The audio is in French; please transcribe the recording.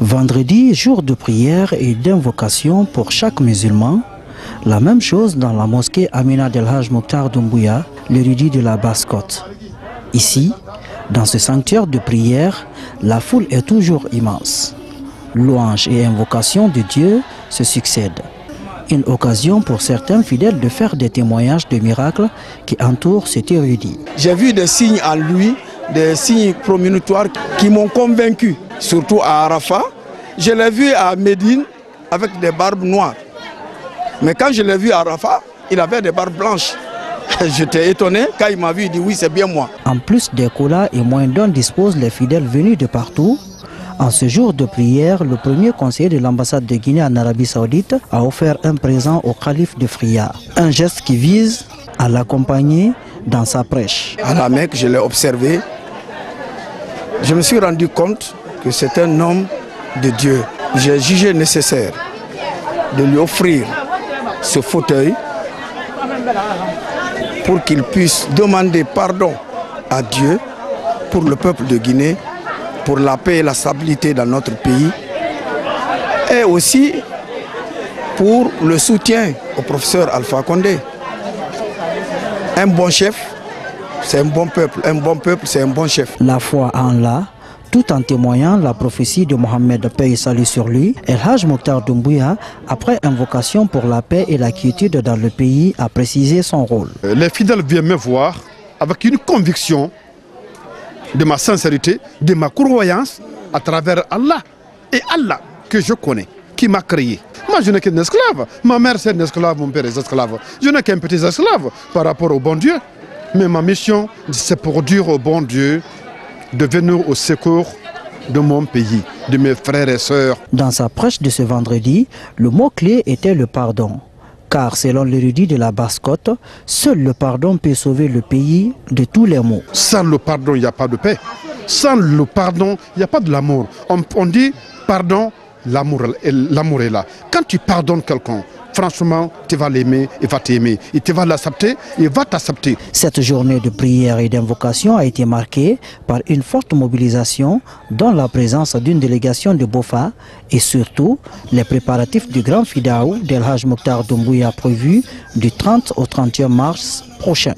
Vendredi, jour de prière et d'invocation pour chaque musulman. La même chose dans la mosquée Amina del Haj Mokhtar Doumbouya, l'érudit de la Basse-Côte. Ici, dans ce sanctuaire de prière, la foule est toujours immense. Louanges et invocations de Dieu se succèdent. Une occasion pour certains fidèles de faire des témoignages de miracles qui entourent cet érudit. J'ai vu des signes en lui, des signes prémonitoires qui m'ont convaincu, surtout à Arafat. Je l'ai vu à Médine avec des barbes noires. Mais quand je l'ai vu à Arafat, il avait des barbes blanches. J'étais étonné, quand il m'a vu, il dit oui, c'est bien moi. En plus des colas et moyens dont disposent les fidèles venus de partout, en ce jour de prière, le premier conseiller de l'ambassade de Guinée en Arabie Saoudite a offert un présent au calife de Fria. Un geste qui vise à l'accompagner dans sa prêche. À la Mecque, je l'ai observé. Je me suis rendu compte que c'est un homme de Dieu. J'ai jugé nécessaire de lui offrir ce fauteuil pour qu'il puisse demander pardon à Dieu pour le peuple de Guinée, pour la paix et la stabilité dans notre pays, et aussi pour le soutien au professeur Alpha Condé. Un bon chef, c'est un bon peuple. Un bon peuple, c'est un bon chef. La foi en Allah, tout en témoignant la prophétie de Mohamed, paix et salut sur lui, El Haj Mokhtar Doumbouya, après invocation pour la paix et la quiétude dans le pays, a précisé son rôle. Les fidèles viennent me voir avec une conviction de ma sincérité, de ma croyance à travers Allah. Et Allah que je connais, qui m'a créé. Moi je n'ai qu'un esclave. Ma mère c'est un esclave, mon père est esclave. Je n'ai qu'un petit esclave par rapport au bon Dieu. Mais ma mission, c'est pour dire au bon Dieu de venir au secours de mon pays, de mes frères et sœurs. Dans sa prêche de ce vendredi, le mot-clé était le pardon. Car selon l'érudit de la Basse-Côte, seul le pardon peut sauver le pays de tous les maux. Sans le pardon, il n'y a pas de paix. Sans le pardon, il n'y a pas de l'amour. On dit pardon, l'amour est là. Quand tu pardonnes quelqu'un, franchement, tu vas l'aimer, il va t'aimer. Et tu vas l'accepter, il va t'accepter. Cette journée de prière et d'invocation a été marquée par une forte mobilisation, dont la présence d'une délégation de Bofa et surtout les préparatifs du grand Fidaou d'El Haj Mokhtar Doumbouya prévu du 30 au 31 mars prochain.